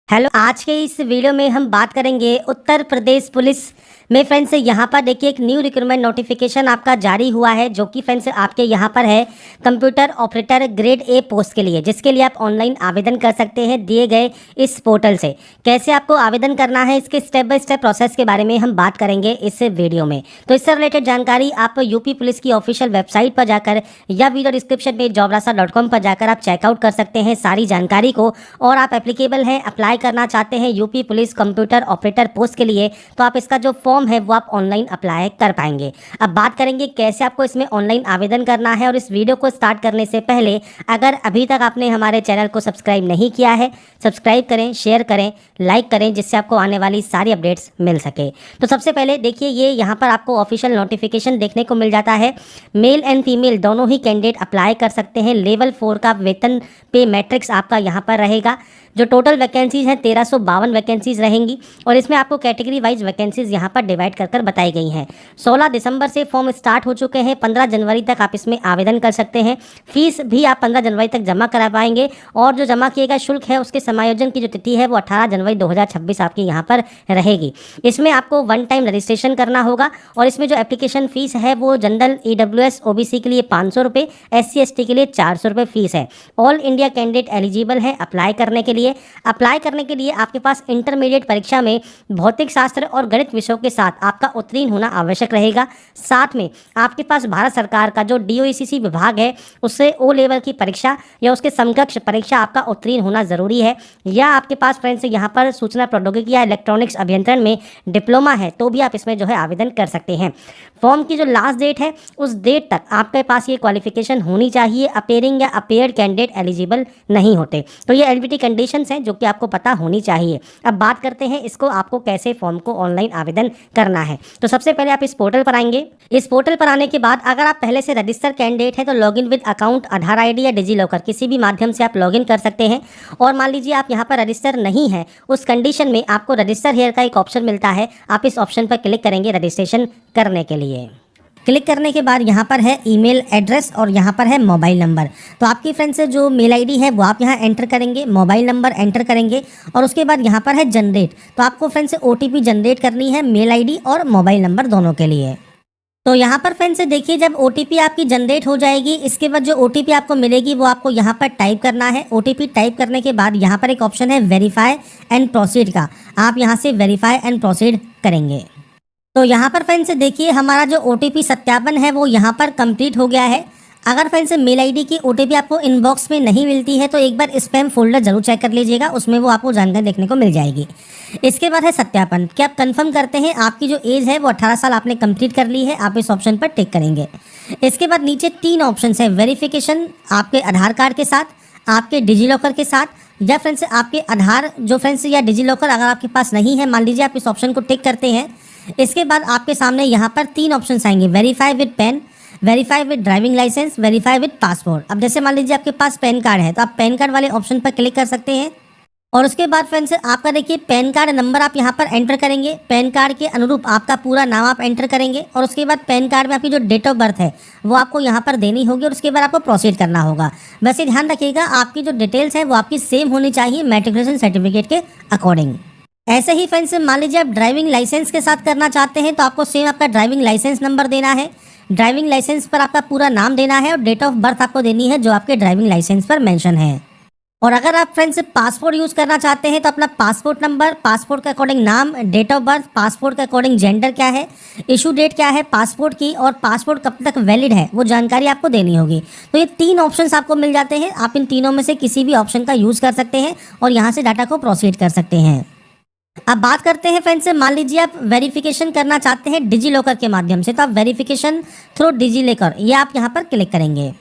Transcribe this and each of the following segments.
Hello, आज के इस वीडियो में हम बात करेंगे उत्तर प्रदेश पुलिस में फ्रेंड्स यहाँ पर देखिए एक न्यू रिक्रूटमेंट नोटिफिकेशन आपका जारी हुआ है जो कि फ्रेंड्स आपके यहाँ पर है computer operator grade A post के लिए, जिसके लिए आप ऑनलाइन आवेदन कर सकते हैं दिए गए इस पोर्टल से। कैसे आपको आवेदन करना है इसके स्टेप बाय स्टेप प्रोसेस के बारे में हम बात करेंगे इस वीडियो में। तो इससे रिलेटेड जानकारी आप यूपी पुलिस की ऑफिशियल वेबसाइट पर जाकर या वीडियो डिस्क्रिप्शन में jobrasa.com पर जाकर आप चेकआउट कर सकते हैं सारी जानकारी को। और आप एप्लीकेबल हैं, अप्लाई करना चाहते हैं UP police computer operator post के लिए, तो आप इसका जो फॉर्म है वो आप ऑनलाइन अप्लाई कर पाएंगे। अब बात करेंगे कैसे आपको इसमें ऑनलाइन आवेदन करना है। और इस वीडियो को स्टार्ट करने से पहले अगर अभी तक आपने हमारे चैनल को सब्सक्राइब नहीं किया है, सब्सक्राइब करें, शेयर करें, लाइक करें, जिससे आपको आने वाली सारी अपडेट्स मिल सके। तो सबसे पहले देखिए ये यहाँ पर आपको ऑफिशियल नोटिफिकेशन देखने को मिल जाता है। मेल एंड फीमेल दोनों ही कैंडिडेट अप्लाई कर सकते हैं। लेवल 4 का वेतन पे मैट्रिक्स आपका यहाँ पर रहेगा। जो टोटल वैकेंसीज हैं 1352 वैकेंसीज रहेंगी और इसमें आपको कैटेगरी वाइज वैकेंसीज यहाँ पर डिवाइड कर बताई गई हैं। 16 दिसंबर से फॉर्म स्टार्ट हो चुके हैं, 15 जनवरी तक आप इसमें आवेदन कर सकते हैं। फीस भी आप 15 जनवरी तक जमा करा पाएंगे और जो जमा किए गए शुल्क है उसके समायोजन की जो तिथि है वो 18 जनवरी 2026 आपकी यहाँ पर रहेगी। इसमें आपको वन टाइम रजिस्ट्रेशन करना होगा और इसमें जो एप्लीकेशन फीस है वो जनरल EWS OBC के लिए 500 रुपये, SC ST के लिए 400 रुपये फीस है। ऑल इंडिया कैंडिडेट एलिजिबल है अप्लाई करने के लिए। अप्लाई करने के लिए आपके पास इंटरमीडिएट परीक्षा में भौतिक शास्त्र और गणित विषयों के साथ आपका उत्तीर्ण होना आवश्यक रहेगा। साथ में आपके पास भारत सरकार का जो DOECC विभाग है उससे O लेवल की परीक्षा या उसके समकक्ष परीक्षा आपका उत्तीर्ण होना जरूरी है। या आपके पास फ्रेंड्स यहाँ पर सूचना प्रौद्योगिकी या इलेक्ट्रॉनिक्स अभियंत्रण में डिप्लोमा है तो भी आप इसमें जो है आवेदन कर सकते हैं। फॉर्म की जो लास्ट डेट है उस डेट तक आपके पास ये क्वालिफिकेशन होनी चाहिए। अपेयरिंग या अपेयर्ड कैंडिडेट एलिजिबल नहीं होते। तो ये एलिजिबिलिटी कंडीशंस हैं जो कि आपको पता होनी चाहिए। अब बात करते हैं इसको आपको कैसे फॉर्म को ऑनलाइन आवेदन करना है। तो सबसे पहले आप इस पोर्टल पर आएंगे। इस पोर्टल पर आने के बाद अगर आप पहले से रजिस्टर कैंडिडेट है तो login with account, Aadhaar ID या डिजी लॉकर किसी भी माध्यम से आप लॉगिन कर सकते हैं। और मान लीजिए आप यहाँ पर रजिस्टर नहीं है, उस कंडीशन में आपको रजिस्टर हियर का एक ऑप्शन मिलता है। आप इस ऑप्शन पर क्लिक करेंगे रजिस्ट्रेशन करने के लिए। क्लिक करने के बाद यहाँ पर है ईमेल एड्रेस और यहाँ पर है मोबाइल नंबर। तो आपकी फ्रेंड से जो मेल ID है वो आप यहाँ एंटर करेंगे, मोबाइल नंबर एंटर करेंगे और उसके बाद यहाँ पर है जनरेट। तो आपको फ्रेंड से OTP जनरेट करनी है मेल ID और मोबाइल नंबर दोनों के लिए। तो यहाँ पर फ्रेंड से देखिए जब OTP आपकी जनरेट हो जाएगी, इसके बाद जो OTP आपको मिलेगी वो आपको यहाँ पर टाइप करना है। OTP टाइप करने के बाद यहाँ पर एक ऑप्शन है वेरीफाई एंड प्रोसीड का, आप यहाँ से वेरीफाई एंड प्रोसीड करेंगे। तो यहाँ पर फ्रेंड्स देखिए हमारा जो OTP सत्यापन है वो यहाँ पर कंप्लीट हो गया है। अगर फ्रेंड्स मेल ID की OTP आपको इनबॉक्स में नहीं मिलती है तो एक बार स्पैम फोल्डर जरूर चेक कर लीजिएगा, उसमें वो आपको जानकारी देखने को मिल जाएगी। इसके बाद है सत्यापन, कि आप कंफर्म करते हैं आपकी जो एज है वो 18 साल आपने कंप्लीट कर ली है, आप इस ऑप्शन पर टिक करेंगे। इसके बाद नीचे 3 ऑप्शन है, वेरिफिकेशन आपके आधार कार्ड के साथ, आपके डिजी लॉकर के साथ या फ्रेंड्स आपके आधार जो फ्रेंड्स या डिजी लॉकर अगर आपके पास नहीं है, मान लीजिए आप इस ऑप्शन को टिक करते हैं। इसके बाद आपके सामने यहाँ पर 3 ऑप्शंस आएंगे, verify with PAN, verify with driving licence, verify with passport. अब जैसे मान लीजिए आपके पास पैन कार्ड है तो आप पैन कार्ड वाले ऑप्शन पर क्लिक कर सकते हैं और उसके बाद फ्रेंड्स आपका देखिए पैन कार्ड नंबर आप यहाँ पर एंटर करेंगे। पैन कार्ड के अनुरूप आपका पूरा नाम आप एंटर करेंगे और उसके बाद पैन कार्ड में आपकी जो डेट ऑफ बर्थ है वो आपको यहाँ पर देनी होगी और उसके बाद आपको प्रोसीड करना होगा। वैसे ध्यान रखिएगा आपकी जो डिटेल्स है वो आपकी सेम होनी चाहिए मैट्रिकुलेशन सर्टिफिकेट के अकॉर्डिंग। ऐसे ही फ्रेंड्स मान लीजिए आप ड्राइविंग लाइसेंस के साथ करना चाहते हैं तो आपको सेम आपका ड्राइविंग लाइसेंस नंबर देना है, ड्राइविंग लाइसेंस पर आपका पूरा नाम देना है और डेट ऑफ बर्थ आपको देनी है जो आपके ड्राइविंग लाइसेंस पर मेंशन है। और अगर आप फ्रेंड्स पासपोर्ट यूज़ करना चाहते हैं तो अपना पासपोर्ट नंबर, पासपोर्ट के अकॉर्डिंग नाम, डेट ऑफ बर्थ, पासपोर्ट के अकॉर्डिंग जेंडर क्या है, इशू डेट क्या है पासपोर्ट की और पासपोर्ट कब तक वैलिड है वो जानकारी आपको देनी होगी। तो ये 3 ऑप्शंस आपको मिल जाते हैं, आप इन तीनों में से किसी भी ऑप्शन का यूज़ कर सकते हैं और यहाँ से डाटा को प्रोसीड कर सकते हैं। अब बात करते हैं फ्रेंड्स, मान लीजिए आप वेरिफिकेशन करना चाहते हैं डिजी लॉकर के माध्यम से, तो आप वेरिफिकेशन थ्रू डिजी लॉकर ये आप यहाँ पर क्लिक करेंगे।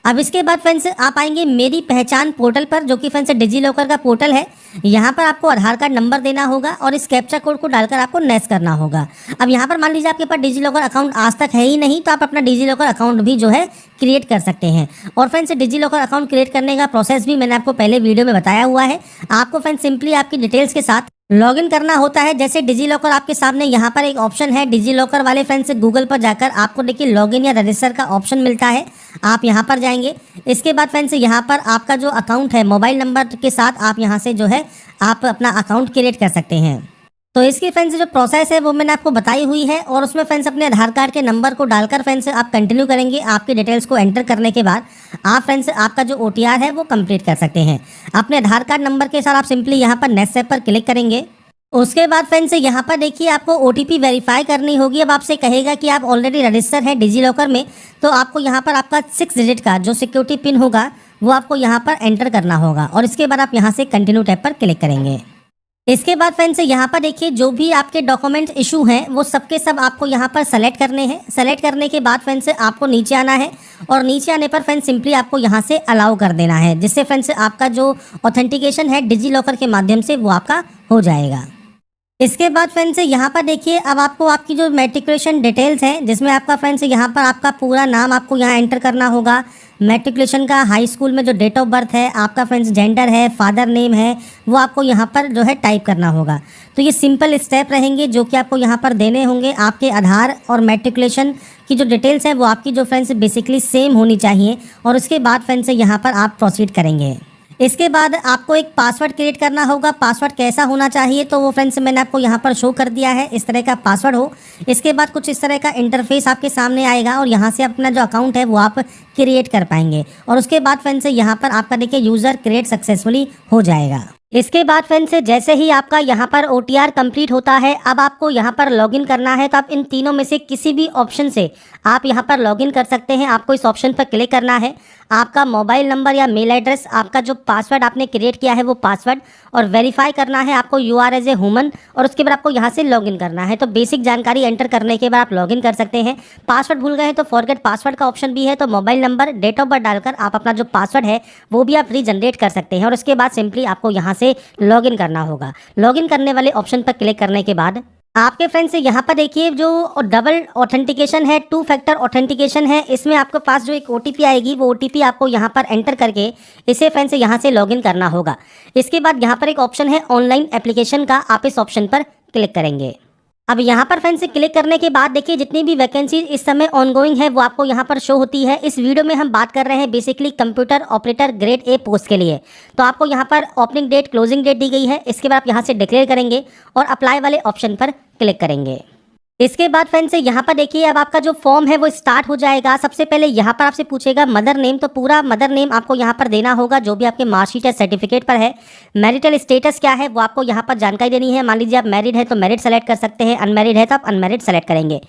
अब इसके बाद फ्रेंड्स आप आएंगे मेरी पहचान पोर्टल पर, जो कि फ्रेंड्स डिजी लॉकर का पोर्टल है। यहाँ पर आपको आधार कार्ड नंबर देना होगा और इस कैप्चा कोड को डालकर आपको नेक्स्ट करना होगा। अब यहाँ पर मान लीजिए आपके पास डिजी लॉकर अकाउंट आज तक है ही नहीं तो आप अपना डिजी लॉकर अकाउंट भी जो है क्रिएट कर सकते हैं। और friends digi locker account create करने का प्रोसेस भी मैंने आपको पहले वीडियो में बताया हुआ है। आपको फ्रेंड्स सिंपली आपकी डिटेल्स के साथ लॉगिन करना होता है जैसे डिजी लॉकर आपके सामने यहाँ पर एक ऑप्शन है डिजी लॉकर वाले फ्रेंड्स, गूगल पर जाकर आपको देखिए लॉगिन या रजिस्टर का ऑप्शन मिलता है, आप यहाँ पर जाएंगे। इसके बाद फ्रेंड्स यहाँ पर आपका जो अकाउंट है मोबाइल नंबर के साथ आप यहाँ से जो है आप अपना अकाउंट क्रिएट कर सकते हैं। तो इसकी फ्रेंड्स जो प्रोसेस है वो मैंने आपको बताई हुई है और उसमें फ्रेंड्स अपने आधार कार्ड के नंबर को डालकर फ्रेंड्स आप कंटिन्यू करेंगे। आपकी डिटेल्स को एंटर करने के बाद आप फ्रेंड्स आपका जो OTR है वो कंप्लीट कर सकते हैं। अपने आधार कार्ड नंबर के साथ आप सिंपली यहाँ पर नेक्स्ट स्टेप पर क्लिक करेंगे। उसके बाद फ्रेंड्स यहाँ पर देखिए आपको OTP वेरीफाई करनी होगी। अब आपसे कहेगा कि आप ऑलरेडी रजिस्टर हैं डिजी लॉकर में, तो आपको यहाँ पर आपका 6 डिजिट का जो सिक्योरिटी पिन होगा वो आपको यहाँ पर एंटर करना होगा और इसके बाद आप यहाँ से कंटिन्यू टैब पर क्लिक करेंगे। इसके बाद फ्रेंड्स यहाँ पर देखिए जो भी आपके डॉक्यूमेंट इशू हैं वो सबके सब आपको यहाँ पर सेलेक्ट करने हैं। सेलेक्ट करने के बाद फ्रेंड्स आपको नीचे आना है और नीचे आने पर फ्रेंड्स सिंपली आपको यहाँ से अलाउ कर देना है, जिससे फ्रेंड्स आपका जो ऑथेंटिकेशन है डिजी लॉकर के माध्यम से वो आपका हो जाएगा। इसके बाद फ्रेंड्स यहाँ पर देखिए अब आपको आपकी जो मैट्रिकुलेशन डिटेल्स हैं जिसमें आपका फ्रेंड्स यहाँ पर आपका पूरा नाम आपको यहाँ एंटर करना होगा, मैट्रिकुलेशन का हाई स्कूल में जो डेट ऑफ बर्थ है, आपका फ्रेंड्स जेंडर है, फादर नेम है, वो आपको यहाँ पर जो है टाइप करना होगा। तो ये सिंपल स्टेप रहेंगे जो कि आपको यहाँ पर देने होंगे। आपके आधार और मैट्रिकुलेशन की जो डिटेल्स हैं वो आपकी जो फ्रेंड्स बेसिकली सेम होनी चाहिए और उसके बाद फ्रेंड्स यहाँ पर आप प्रोसीड करेंगे। इसके बाद आपको एक पासवर्ड क्रिएट करना होगा। पासवर्ड कैसा होना चाहिए तो वो फ्रेंड्स मैंने आपको यहाँ पर शो कर दिया है, इस तरह का पासवर्ड हो। इसके बाद कुछ इस तरह का इंटरफेस आपके सामने आएगा और यहाँ से अपना जो अकाउंट है वो आप क्रिएट कर पाएंगे और उसके बाद फ्रेंड्स यहाँ पर आपका देखिए यूज़र क्रिएट सक्सेसफुली हो जाएगा। इसके बाद फ्रेंड्स जैसे ही आपका यहाँ पर OTR कंप्लीट होता है, अब आपको यहाँ पर लॉगिन करना है। तो आप इन तीनों में से किसी भी ऑप्शन से आप यहाँ पर लॉगिन कर सकते हैं। आपको इस ऑप्शन पर क्लिक करना है, आपका मोबाइल नंबर या मेल एड्रेस, आपका जो पासवर्ड आपने क्रिएट किया है वो पासवर्ड और वेरीफाई करना है आपको you are as a human और उसके बाद आपको यहाँ से लॉगिन करना है। तो बेसिक जानकारी एंटर करने के बाद आप लॉगिन कर सकते हैं। पासवर्ड भूल गए हैं तो फॉरगेट पासवर्ड का ऑप्शन भी है, तो mobile number date of birth डालकर आप अपना जो पासवर्ड है वो भी आप रीजनरेट कर सकते हैं और उसके बाद सिंपली आपको यहाँ से लॉगिन करना होगा। लॉगिन करने वाले ऑप्शन पर क्लिक करने के बाद आपके फ्रेंड्स यहाँ पर देखिए जो डबल ऑथेंटिकेशन है, 2 फैक्टर ऑथेंटिकेशन है, इसमें आपके पास जो एक OTP आएगी वो OTP आपको यहाँ पर एंटर करके इसे फ्रेंड्स यहाँ से लॉगिन करना होगा। इसके बाद यहाँ पर एक ऑप्शन है ऑनलाइन एप्लीकेशन का, आप इस ऑप्शन पर क्लिक करेंगे। अब यहाँ पर फ्रेंड्स क्लिक करने के बाद देखिए जितनी भी वैकेंसी इस समय ऑनगोइंग है वो आपको यहाँ पर शो होती है। इस वीडियो में हम बात कर रहे हैं basically computer operator grade A post के लिए। तो आपको यहाँ पर ओपनिंग डेट, क्लोजिंग डेट दी गई है। इसके बाद आप यहाँ से डिक्लेयर करेंगे और अप्लाई वाले ऑप्शन पर क्लिक करेंगे। इसके बाद फ्रेंड्स यहाँ पर देखिए अब आपका जो फॉर्म है वो स्टार्ट हो जाएगा। सबसे पहले यहाँ पर आपसे पूछेगा मदर नेम, तो पूरा मदर नेम आपको यहाँ पर देना होगा जो भी आपके मार्कशीट या सर्टिफिकेट पर है। मैरिटल स्टेटस क्या है वो आपको यहाँ पर जानकारी देनी है। मान लीजिए आप मैरिड है तो मैरिड सेलेक्ट कर सकते हैं, अनमैरिड है तो आप अनमैरिड सेलेक्ट करेंगे।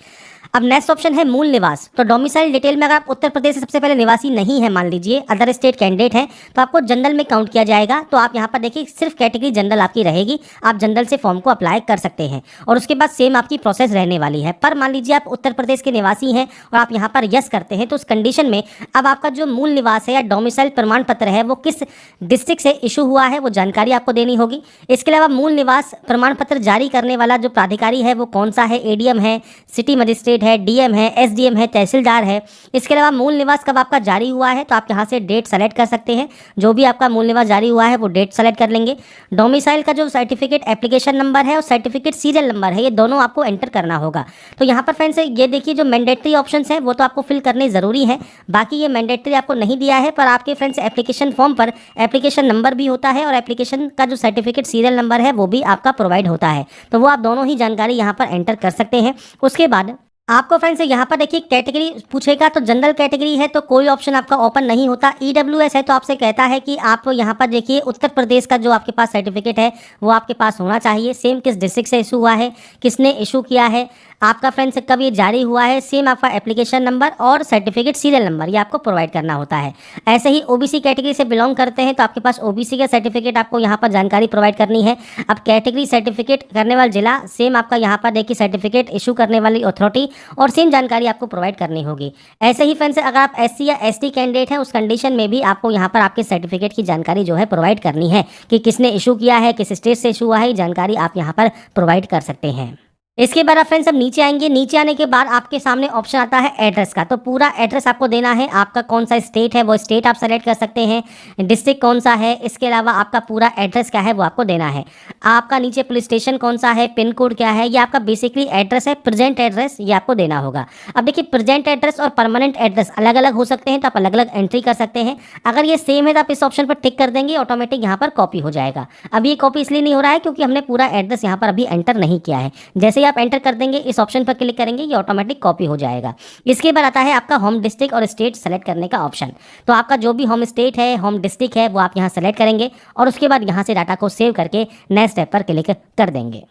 अब नेक्स्ट ऑप्शन है मूल निवास, तो डोमिसाइल डिटेल में अगर आप उत्तर प्रदेश से सबसे पहले निवासी नहीं है, मान लीजिए अदर स्टेट कैंडिडेट है, तो आपको जनरल में काउंट किया जाएगा। तो आप यहाँ पर देखिए सिर्फ कैटेगरी जनरल आपकी रहेगी, आप जनरल से फॉर्म को अप्लाई कर सकते हैं और उसके बाद सेम आपकी प्रोसेस रहने वाली है। पर मान लीजिए आप उत्तर प्रदेश के निवासी हैं और आप यहाँ पर यस करते हैं तो उस कंडीशन में अब आपका जो मूल निवास है या डोमिसाइल प्रमाण पत्र है वो किस डिस्ट्रिक्ट से इशू हुआ है वो जानकारी आपको देनी होगी। इसके अलावा मूल निवास प्रमाण पत्र जारी करने वाला जो प्राधिकारी है वो कौन सा है, ADM है, सिटी मजिस्ट्रेट है, DM है, SDM है, तहसीलदार है। इसके अलावा मूल निवास कब आपका जारी हुआ है तो आप यहाँ से डेट सेलेक्ट कर सकते हैं। जो भी आपका मूल निवास जारी हुआ है वो डेट सेलेक्ट कर लेंगे। डोमिसाइल का जो सर्टिफिकेट एप्लीकेशन नंबर है और सर्टिफिकेट सीरियल नंबर है ये दोनों आपको एंटर करना होगा। तो यहाँ पर फ्रेंड्स ये देखिए जो मैंडेटरी ऑप्शंस हैं वो तो आपको फिल करने ज़रूरी है, बाकी ये मैंडेटरी आपको नहीं दिया है। पर आपके फ्रेंड्स एप्लीकेशन फॉर्म पर एप्लीकेशन नंबर भी होता है और एप्लीकेशन का जो सर्टिफिकेट सीरियल नंबर है वो भी आपका प्रोवाइड होता है, तो वो आप दोनों ही जानकारी यहाँ पर एंटर कर सकते हैं। उसके बाद आपको फ्रेंड्स यहाँ पर देखिए कैटेगरी पूछेगा, तो जनरल कैटेगरी है तो कोई ऑप्शन आपका ओपन नहीं होता। EWS है तो आपसे कहता है कि आप यहाँ पर देखिए उत्तर प्रदेश का जो आपके पास सर्टिफिकेट है वो आपके पास होना चाहिए। सेम किस डिस्ट्रिक्ट से इशू हुआ है, किसने इशू किया है, आपका फ्रेंड्स कब ये जारी हुआ है, सेम आपका एप्लीकेशन नंबर और सर्टिफिकेट सीरियल नंबर ये आपको प्रोवाइड करना होता है। ऐसे ही OBC कैटेगरी से बिलोंग करते हैं तो आपके पास OBC का सर्टिफिकेट आपको यहाँ पर जानकारी प्रोवाइड करनी है। अब कैटेगरी सर्टिफिकेट करने वाला जिला, सेम आपका यहाँ पर देखिए सर्टिफिकेट इशू करने वाली अथॉरिटी और सेम जानकारी आपको प्रोवाइड करनी होगी। ऐसे ही फ्रेंड्स अगर आप SC या ST कैंडिडेट हैं उस कंडीशन में भी आपको यहाँ पर आपके सर्टिफिकेट की जानकारी जो है प्रोवाइड करनी है कि किसने इशू किया है, किस स्टेट से इशू हुआ है, ये जानकारी आप यहाँ पर प्रोवाइड कर सकते हैं। इसके बाद आप फ्रेंड्स अब नीचे आएंगे। नीचे आने के बाद आपके सामने ऑप्शन आता है एड्रेस का। तो पूरा एड्रेस आपको देना है। आपका कौन सा स्टेट है वो स्टेट आप सेलेक्ट कर सकते हैं, डिस्ट्रिक्ट कौन सा है, इसके अलावा आपका पूरा एड्रेस क्या है वो आपको देना है। आपका नीचे पुलिस स्टेशन कौन सा है, पिन कोड क्या है, ये आपका बेसिकली एड्रेस है, प्रेजेंट एड्रेस ये आपको देना होगा। अब देखिए प्रेजेंट एड्रेस और परमानेंट एड्रेस अलग अलग हो सकते हैं, तो आप अलग अलग एंट्री कर सकते हैं। अगर ये सेम है तो आप इस ऑप्शन पर टिक कर देंगे, ऑटोमेटिक यहाँ पर कॉपी हो जाएगा। अब ये कॉपी इसलिए नहीं हो रहा है क्योंकि हमने पूरा एड्रेस यहाँ पर अभी एंटर नहीं किया है। जैसे ही आप एंटर कर देंगे, इस ऑप्शन पर क्लिक करेंगे, ये ऑटोमेटिक कॉपी हो जाएगा। इसके बाद आता है आपका होम डिस्ट्रिक्ट और स्टेट सेलेक्ट करने का ऑप्शन। तो आपका जो भी होम स्टेट है, होम डिस्ट्रिक्ट है, वो आप यहाँ सेलेक्ट करेंगे और उसके बाद यहाँ से डाटा को सेव करके नेक्स्ट स्टेप पर क्लिक कर देंगे।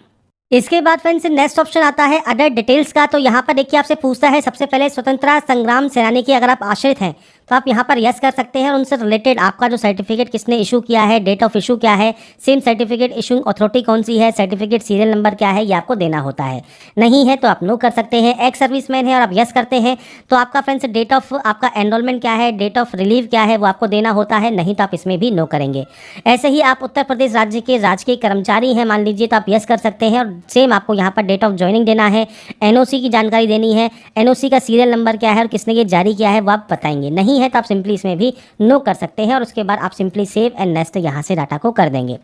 इसके बाद फ्रेंड्स नेक्स्ट ऑप्शन आता है अदर डिटेल्स का। तो यहाँ पर देखिए आपसे पूछता है सबसे पहले स्वतंत्रता संग्राम सेनानी के अगर आप आश्रित हैं तो आप यहाँ पर यस कर सकते हैं और उनसे रिलेटेड आपका जो सर्टिफिकेट किसने इशू किया है, डेट ऑफ इशू क्या है, सेम सर्टिफिकेट इशूइंग अथॉरिटी कौन सी है, सर्टिफिकेट सीरियल नंबर क्या है, ये आपको देना होता है। नहीं है तो आप नो कर सकते हैं। एक्स सर्विसमैन है और आप यस करते हैं तो आपका फ्रेंड्स डेट ऑफ आपका एनरोलमेंट क्या है, डेट ऑफ रिलीव क्या है वो आपको देना होता है। नहीं तो आप इसमें भी नो करेंगे। ऐसे ही आप उत्तर प्रदेश राज्य के राजकीय कर्मचारी हैं मान लीजिए, तो आप यस कर सकते हैं और सेम आपको यहाँ पर डेट ऑफ ज्वाइनिंग देना है, एनओसी की जानकारी देनी है, एनओसी का सीरियल नंबर क्या है और किसने ये जारी किया है वो आप बताएंगे। नहीं है तो आप सिंपली इसमें भी नो कर सकते हैं और उसके बाद आप सिंपली सेव एंड नेक्स्ट यहाँ से डाटा को कर देंगे।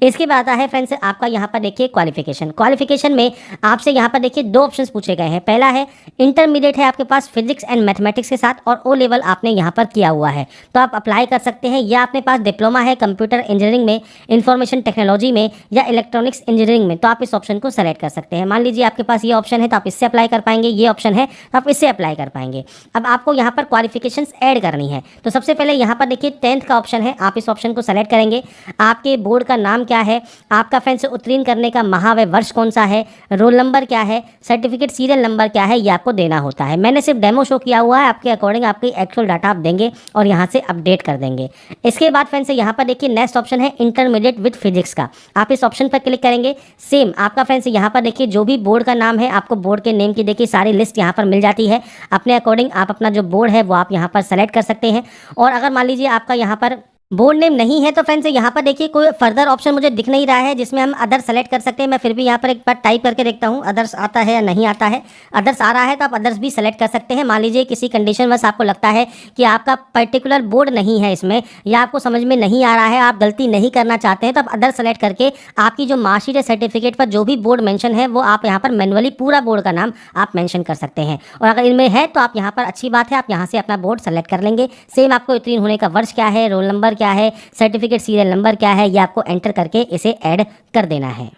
इसके बाद आता है फ्रेंड्स आपका यहाँ पर देखिए क्वालिफिकेशन में आपसे यहाँ पर देखिए दो ऑप्शंस पूछे गए हैं। पहला है इंटरमीडिएट है आपके पास फिजिक्स एंड मैथमेटिक्स के साथ और ओ लेवल आपने यहाँ पर किया हुआ है तो आप अप्लाई कर सकते हैं, या आपके पास डिप्लोमा है कंप्यूटर इंजीनियरिंग में, इंफॉर्मेशन टेक्नोलॉजी में या इलेक्ट्रॉनिक्स इंजीनियरिंग में, तो आप इस ऑप्शन को सेलेक्ट कर सकते हैं। मान लीजिए आपके पास ये ऑप्शन है तो आप इससे अप्लाई कर पाएंगे, ये ऑप्शन है तो आप इससे अप्लाई कर पाएंगे। अब आपको यहाँ पर क्वालिफिकेशंस ऐड करनी है। तो सबसे पहले यहाँ पर देखिए 10th का ऑप्शन है, आप इस ऑप्शन को सेलेक्ट करेंगे। आपके बोर्ड का नाम क्या है, आपका फ्रेंड्स उत्तीर्ण करने का माह व वर्ष कौन सा है, रोल नंबर क्या है, सर्टिफिकेट सीरियल नंबर क्या है, ये आपको देना होता है। मैंने सिर्फ डेमो शो किया हुआ है, आपके अकॉर्डिंग आपकी एक्चुअल डाटा आप देंगे और यहाँ से अपडेट कर देंगे। इसके बाद फ्रेंड्स यहाँ पर देखिए नेक्स्ट ऑप्शन है इंटरमीडिएट विद फिजिक्स का, आप इस ऑप्शन पर क्लिक करेंगे। सेम आपका फ्रेंड्स यहाँ पर देखिए जो भी बोर्ड का नाम है, आपको बोर्ड के नेम की देखिए सारी लिस्ट यहाँ पर मिल जाती है। अपने अकॉर्डिंग आप अपना जो बोर्ड है वो आप यहाँ पर सेलेक्ट कर सकते हैं। और अगर मान लीजिए आपका यहाँ पर बोर्ड नेम नहीं है तो फ्रेंड्स यहाँ पर देखिए कोई फर्दर ऑप्शन मुझे दिख नहीं रहा है जिसमें हम अदर सेलेक्ट कर सकते हैं। मैं फिर भी यहाँ पर एक बार टाइप करके देखता हूँ अदर्स आता है या नहीं आता है। अदर्स आ रहा है तो आप अदर्स भी सेलेक्ट कर सकते हैं। मान लीजिए किसी कंडीशन बस आपको लगता है कि आपका पर्टिकुलर बोर्ड नहीं है इसमें, या आपको समझ में नहीं आ रहा है, आप गलती नहीं करना चाहते हैं, तो आप अदर सेलेक्ट करके आपकी जो मार्कशीट या सर्टिफिकेट पर जो भी बोर्ड मेंशन है वो आप यहाँ पर मैनुअली पूरा बोर्ड का नाम आप मेंशन कर सकते हैं। और अगर इनमें है तो आप यहाँ पर अच्छी बात है, आप यहाँ से अपना बोर्ड सेलेक्ट कर लेंगे। सेम आपको उत्तीर्ण होने का वर्ष क्या है, रोल नंबर क्या है, सर्टिफिकेट सीरियल नंबर क्या है, ये आपको एंटर करके इसे ऐड कर देना है।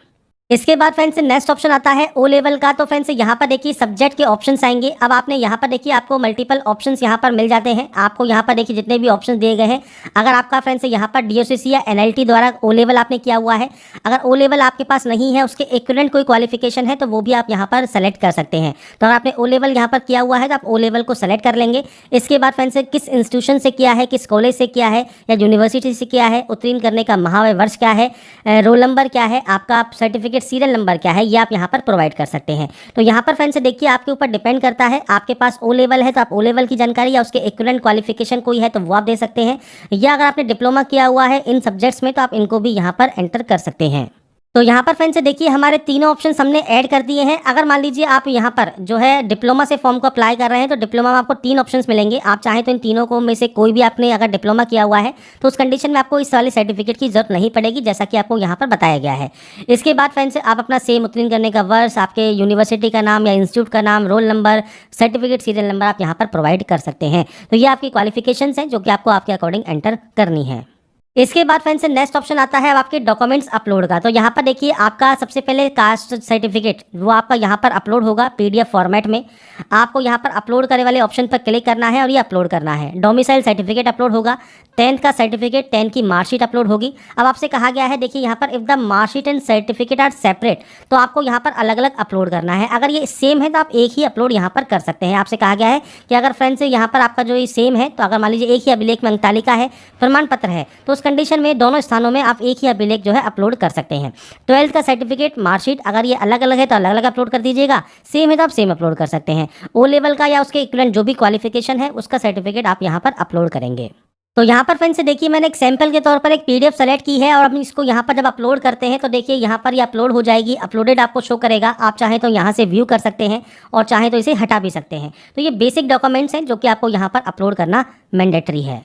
इसके बाद फ्रेंड्स नेक्स्ट ऑप्शन आता है ओ लेवल का। तो फ्रेंड्स यहाँ पर देखिए सब्जेक्ट के ऑप्शंस आएंगे। अब आपने यहाँ पर देखिए आपको मल्टीपल ऑप्शंस यहाँ पर मिल जाते हैं। आपको यहाँ पर देखिए जितने भी ऑप्शंस दिए गए हैं, अगर आपका फ्रेंड्स यहाँ पर डीओसीसी या एनएलटी द्वारा ओ लेवल आपने किया हुआ है, अगर ओ लेवल आपके पास नहीं है, उसके इक्विवेलेंट कोई क्वालिफिकेशन है तो वो भी आप यहाँ पर सेलेक्ट कर सकते हैं। तो अगर आपने ओ लेवल यहाँ पर किया हुआ है तो आप ओ लेवल को सेलेक्ट कर लेंगे। इसके बाद फ्रेंड्स किस इंस्टीट्यूशन से किया है, किस कॉलेज से किया है या यूनिवर्सिटी से किया है, उत्तीर्ण करने का माह व वर्ष क्या है, रोल नंबर क्या है, आपका सर्टिफिकेट सीरियल नंबर क्या है, ये आप यहाँ पर प्रोवाइड कर सकते हैं। तो यहाँ पर फ्रेंड्स देखिए आपके ऊपर डिपेंड करता है, आपके पास ओ लेवल है तो आप ओ लेवल की जानकारी या उसके इक्विवेलेंट क्वालिफिकेशन कोई है तो वो आप दे सकते हैं, या अगर आपने डिप्लोमा किया हुआ है इन सब्जेक्ट्स में तो आप इनको भी यहाँ पर एंटर कर सकते हैं। तो यहाँ पर फ्रेंड्स देखिए हमारे तीनों ऑप्शन हमने ऐड कर दिए हैं। अगर मान लीजिए आप यहाँ पर जो है डिप्लोमा से फॉर्म को अप्लाई कर रहे हैं तो डिप्लोमा में आपको 3 ऑप्शंस मिलेंगे। आप चाहें तो इन तीनों को में से कोई भी आपने अगर डिप्लोमा किया हुआ है तो उस कंडीशन में आपको इस वाले सर्टिफिकेट की जरूरत नहीं पड़ेगी, जैसा कि आपको यहाँ पर बताया गया है। इसके बाद फ्रेंड्स आप अपना सेम उत्तीर्ण करने का वर्ष, आपके यूनिवर्सिटी का नाम या इंस्टीट्यूट का नाम, roll number, certificate serial number आप यहाँ पर प्रोवाइड कर सकते हैं। तो ये आपकी क्वालिफिकेशंस हैं जो कि आपको आपके अकॉर्डिंग एंटर करनी है। इसके बाद फ्रेंड्स नेक्स्ट ऑप्शन आता है अब आपके डॉक्यूमेंट्स अपलोड का। तो यहाँ पर देखिए आपका सबसे पहले कास्ट सर्टिफिकेट वो आपका यहाँ पर अपलोड होगा पीडीएफ फॉर्मेट में। आपको यहाँ पर अपलोड करने वाले ऑप्शन पर क्लिक करना है और ये अपलोड करना है। डोमिसाइल सर्टिफिकेट अपलोड होगा, 10th का सर्टिफिकेट, 10 की मार्कशीट अपलोड होगी। अब आपसे कहा गया है देखिए यहाँ पर if the marksheet and certificate are separate, तो आपको यहाँ पर अलग अलग अपलोड करना है। अगर ये सेम है तो आप एक ही अपलोड यहाँ पर कर सकते हैं। आपसे कहा गया है कि अगर फ्रेंड्स यहाँ पर आपका जो ये सेम है, तो अगर मान लीजिए एक ही अभिलेख में अंकतालिका है, प्रमाण पत्र है, तो कंडीशन में दोनों स्थानों में आप एक ही अभिलेख जो है अपलोड कर सकते हैं। 12th का सर्टिफिकेट, मार्कशीट अगर ये अलग अलग है तो अलग अलग अपलोड कर दीजिएगा, सेम है तो आप सेम अपलोड कर सकते हैं। ओ लेवल का या उसके इक्विवेलेंट जो भी क्वालिफिकेशन है उसका सर्टिफिकेट आप यहाँ पर अपलोड करेंगे। तो यहाँ पर फ्रेंड्स देखिए मैंने एक सैंपल के तौर पर एक पीडीएफ सेलेक्ट की है और हम इसको यहाँ पर जब अपलोड करते हैं तो देखिए यहाँ पर ये अपलोड हो जाएगी, अपलोडेड आपको शो करेगा। आप चाहें तो यहाँ से व्यू कर सकते हैं और चाहें तो इसे हटा भी सकते हैं। तो ये बेसिक डॉक्यूमेंट्स हैं जो कि आपको यहाँ पर अपलोड करना मैंडेटरी है।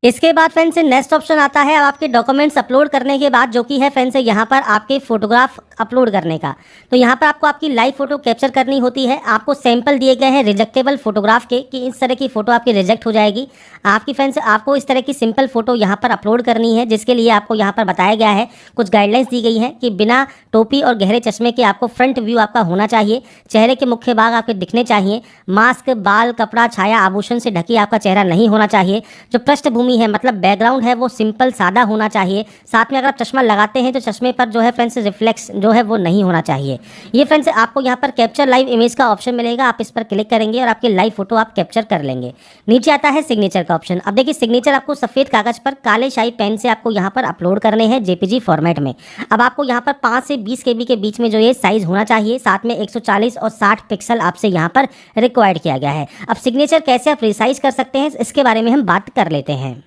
इसके बाद फ्रेंड्स नेक्स्ट ऑप्शन आता है अब आपके डॉक्यूमेंट्स अपलोड करने के बाद, जो कि है फ्रेंड्स यहाँ पर आपके फोटोग्राफ अपलोड करने का। तो यहाँ पर आपको आपकी लाइव फोटो कैप्चर करनी होती है। आपको सैंपल दिए गए हैं रिजेक्टेबल फोटोग्राफ के कि इस तरह की फोटो आपकी रिजेक्ट हो जाएगी। आपकी फ्रेंड्स आपको इस तरह की सिंपल फोटो यहाँ पर अपलोड करनी है, जिसके लिए आपको यहाँ पर बताया गया है, कुछ गाइडलाइंस दी गई है कि बिना टोपी और गहरे चश्मे के आपको फ्रंट व्यू आपका होना चाहिए, चेहरे के मुख्य भाग आपके दिखने चाहिए, मास्क, बाल, कपड़ा, छाया, आभूषण से ढकी आपका चेहरा नहीं होना चाहिए, जो पृष्ठभूमि है मतलब बैकग्राउंड है वो सिंपल सादा होना चाहिए। साथ में अगर आप चश्मा लगाते हैं तो चश्मे पर जो है फ्रेंड्स रिफ्लेक्स जो है वो नहीं होना चाहिए। ये फ्रेंड्स आपको यहाँ पर कैप्चर लाइव इमेज का ऑप्शन मिलेगा, आप इस पर क्लिक करेंगे और आपकी लाइव फोटो आप कैप्चर कर लेंगे। नीचे आता है सिग्नेचर का ऑप्शन। अब देखिए सिग्नेचर आपको सफेद कागज पर काले शाही पेन से आपको यहाँ पर अपलोड करने हैं जेपीजी फॉर्मेट में। अब आपको यहाँ पर 5 से 20 KB के बीच में जो ये साइज होना चाहिए, साथ में 140 और 60 पिक्सल आपसे यहाँ पर रिक्वायर्ड किया गया है। अब सिग्नेचर कैसे आप रिसाइज कर सकते हैं इसके बारे में हम बात कर लेते हैं।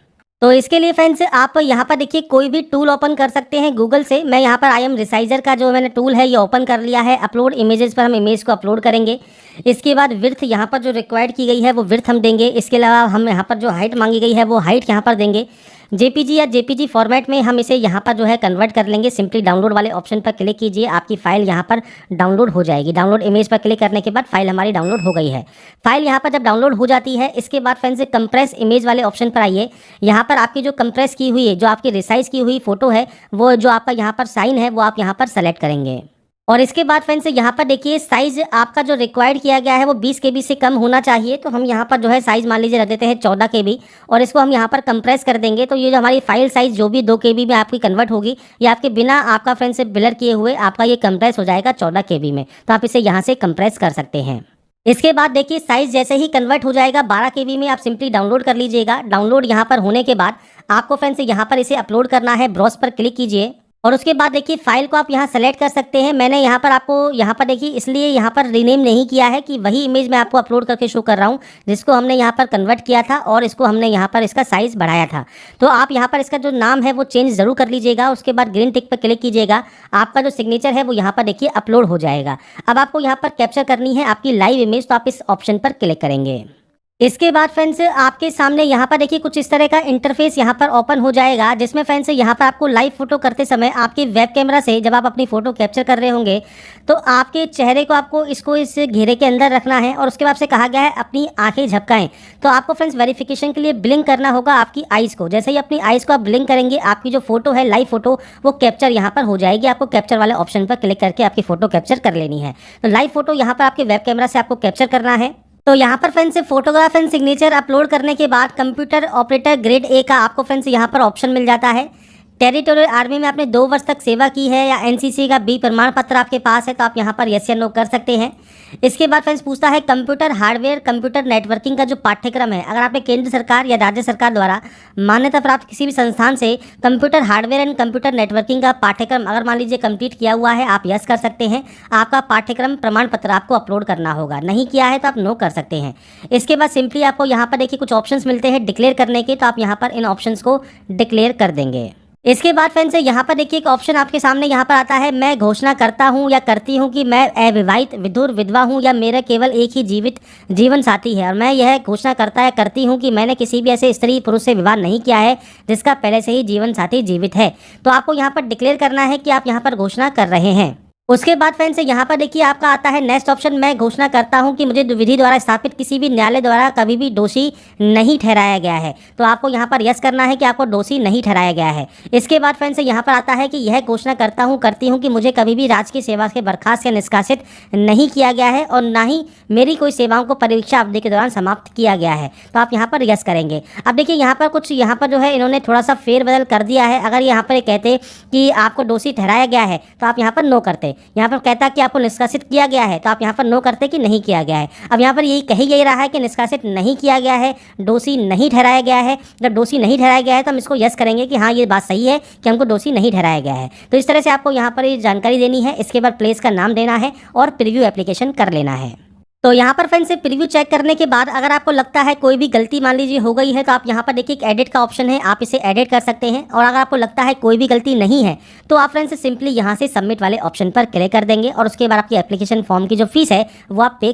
तो इसके लिए फ्रेंड्स आप यहाँ पर देखिए कोई भी टूल ओपन कर सकते हैं गूगल से। मैं यहाँ पर आई एम रिसाइजर का जो मैंने टूल है ये ओपन कर लिया है। अपलोड इमेजेस पर हम इमेज को अपलोड करेंगे। इसके बाद विड्थ यहाँ पर जो रिक्वायर्ड की गई है वो विड्थ हम देंगे। इसके अलावा हम यहाँ पर जो हाइट मांगी गई है वो हाइट यहाँ पर देंगे। जेपीजी या जेपीजी फॉर्मेट में हम इसे यहाँ पर जो है कन्वर्ट कर लेंगे। सिंपली डाउनलोड वाले ऑप्शन पर क्लिक कीजिए, आपकी फाइल यहाँ पर डाउनलोड हो जाएगी। डाउनलोड इमेज पर क्लिक करने के बाद फाइल हमारी डाउनलोड हो गई है। फाइल यहाँ पर जब डाउनलोड हो जाती है इसके बाद फ्रेंड्स कंप्रेस इमेज वाले ऑप्शन पर आइए। यहाँ पर आपकी जो कंप्रेस की हुई है, जो आपकी रिसाइज की हुई फोटो है, वो जो आपका यहाँ पर साइन है वो आप यहाँ पर सेलेक्ट करेंगे। और इसके बाद फ्रेंड्स यहाँ पर देखिए साइज आपका जो रिक्वायर्ड किया गया है वो 20 KB से कम होना चाहिए। तो हम यहाँ पर जो है साइज मान लीजिए रख देते हैं 14 KB और इसको हम यहाँ पर कंप्रेस कर देंगे। तो ये जो हमारी फाइल साइज जो भी 2 KB में आपकी कन्वर्ट होगी, ये आपके बिना आपका फ्रेंड्स से ब्लर किए हुए आपका ये कंप्रेस हो जाएगा 14 KB में। तो आप इसे यहाँ से कंप्रेस कर सकते हैं। इसके बाद देखिए साइज जैसे ही कन्वर्ट हो जाएगा 12 KB में, आप सिंपली डाउनलोड कर लीजिएगा। डाउनलोड यहाँ पर होने के बाद आपको फ्रेंड्स यहाँ पर इसे अपलोड करना है। ब्राउज पर क्लिक कीजिए और उसके बाद देखिए फाइल को आप यहाँ सेलेक्ट कर सकते हैं। मैंने यहाँ पर आपको यहाँ पर देखिए इसलिए यहाँ पर रीनेम नहीं किया है कि वही इमेज मैं आपको अपलोड करके शो कर रहा हूँ जिसको हमने यहाँ पर कन्वर्ट किया था और इसको हमने यहाँ पर इसका साइज़ बढ़ाया था। तो आप यहाँ पर इसका जो नाम है वो चेंज ज़रूर कर लीजिएगा। उसके बाद ग्रीन टिक पर क्लिक कीजिएगा, आपका जो सिग्नेचर है वो यहाँ पर देखिए अपलोड हो जाएगा। अब आपको यहाँ पर कैप्चर करनी है आपकी लाइव इमेज, तो आप इस ऑप्शन पर क्लिक करेंगे। इसके बाद फ्रेंड्स आपके सामने यहाँ पर देखिए कुछ इस तरह का इंटरफेस यहाँ पर ओपन हो जाएगा, जिसमें फ्रेंड्स यहाँ पर आपको लाइव फोटो करते समय आपके वेब कैमरा से जब आप अपनी फोटो कैप्चर कर रहे होंगे तो आपके चेहरे को आपको इसको इस घेरे के अंदर रखना है और उसके बाद से कहा गया है अपनी आंखें झपकाएं। तो आपको फ्रेंड्स वेरिफिकेशन के लिए ब्लिंक करना होगा आपकी आइज़ को। जैसे ही अपनी आइज़ को आप ब्लिंक करेंगे आपकी जो फोटो है लाइव फोटो वो कैप्चर यहाँ पर हो जाएगी। आपको कैप्चर वाले ऑप्शन पर क्लिक करके आपकी फोटो कैप्चर कर लेनी है। तो लाइव फोटो यहाँ पर आपके वेब कैमरा से आपको कैप्चर करना है। तो यहाँ पर friends photograph and signature upload करने के बाद कंप्यूटर ऑपरेटर ग्रेड ए का आपको फ्रेंड्स यहाँ पर ऑप्शन मिल जाता है। टेरिटोरियल आर्मी में आपने 2 वर्ष तक सेवा की है या एनसीसी का बी प्रमाण पत्र आपके पास है तो आप यहाँ पर यस या नो कर सकते हैं। इसके बाद फ्रेंड्स पूछता है कंप्यूटर हार्डवेयर कंप्यूटर नेटवर्किंग का जो पाठ्यक्रम है, अगर आपने केंद्र सरकार या राज्य सरकार द्वारा मान्यता प्राप्त किसी भी संस्थान से computer hardware and computer networking का पाठ्यक्रम अगर मान लीजिए कंप्लीट किया हुआ है, आप यस कर सकते हैं। आपका पाठ्यक्रम प्रमाण पत्र आपको अपलोड करना होगा, नहीं किया है तो आप नो कर सकते हैं। इसके बाद सिंपली आपको यहाँ पर देखिए कुछ ऑप्शंस मिलते हैं डिक्लेयर करने के, तो आप यहाँ पर इन ऑप्शंस को डिक्लेयर कर देंगे। इसके बाद फ्रेंड्स यहाँ पर देखिए एक ऑप्शन आपके सामने यहाँ पर आता है, मैं घोषणा करता हूँ या करती हूँ कि मैं अविवाहित विधुर विधवा हूँ या मेरा केवल एक ही जीवित जीवन साथी है। और मैं यह घोषणा करता या करती हूँ कि मैंने किसी भी ऐसे स्त्री पुरुष से विवाह नहीं किया है जिसका पहले से ही जीवन साथी जीवित है। तो आपको यहाँ पर डिक्लेयर करना है कि आप यहाँ पर घोषणा कर रहे हैं। उसके बाद फ्रेंड्स यहाँ पर देखिए आपका आता है नेक्स्ट ऑप्शन, मैं घोषणा करता हूँ कि मुझे विधि द्वारा स्थापित किसी भी न्यायालय द्वारा कभी भी दोषी नहीं ठहराया गया है। तो आपको यहाँ पर यस करना है कि आपको दोषी नहीं ठहराया गया है। इसके बाद फ्रेंड्स यहाँ पर आता है कि यह घोषणा करता हूँ करती हूँ कि मुझे कभी भी राजकीय सेवा से बर्खास्त या निष्कासित नहीं किया गया है और ना ही मेरी कोई सेवाओं को परीक्षा अवधि के दौरान समाप्त किया गया है। तो आप यहाँ पर यस करेंगे। अब देखिए यहाँ पर कुछ यहाँ पर जो है इन्होंने थोड़ा सा फेरबदल कर दिया है। अगर यहाँ पर कहते कि आपको दोषी ठहराया गया है तो आप यहाँ पर नो करते। यहाँ पर कहता कि आपको निष्कासित किया गया है तो आप यहाँ पर नो करते कि नहीं किया गया है। अब यहाँ पर यही रहा है कि निष्कासित नहीं किया गया है, दोषी नहीं ठहराया गया है। जब दोषी नहीं ठहराया गया है तो हम इसको यस करेंगे कि हाँ ये बात सही है कि हमको दोषी नहीं ठहराया गया है। तो इस तरह से आपको यहाँ पर ये जानकारी देनी है। इसके बाद प्लेस का नाम देना है और प्रीव्यू एप्लीकेशन कर लेना है। तो यहाँ पर फ्रेंड्स प्रीव्यू चेक करने के बाद अगर आपको लगता है कोई भी गलती मान लीजिए हो गई है तो आप यहाँ पर देखिए एक एडिट का ऑप्शन है, आप इसे एडिट कर सकते हैं। और अगर आपको लगता है कोई भी गलती नहीं है तो आप फ्रेंड्स सिंपली यहाँ से सबमिट वाले ऑप्शन पर क्लिक कर देंगे और उसके बाद आपकी एप्लीकेशन फॉर्म की जो फीस है वो आप पे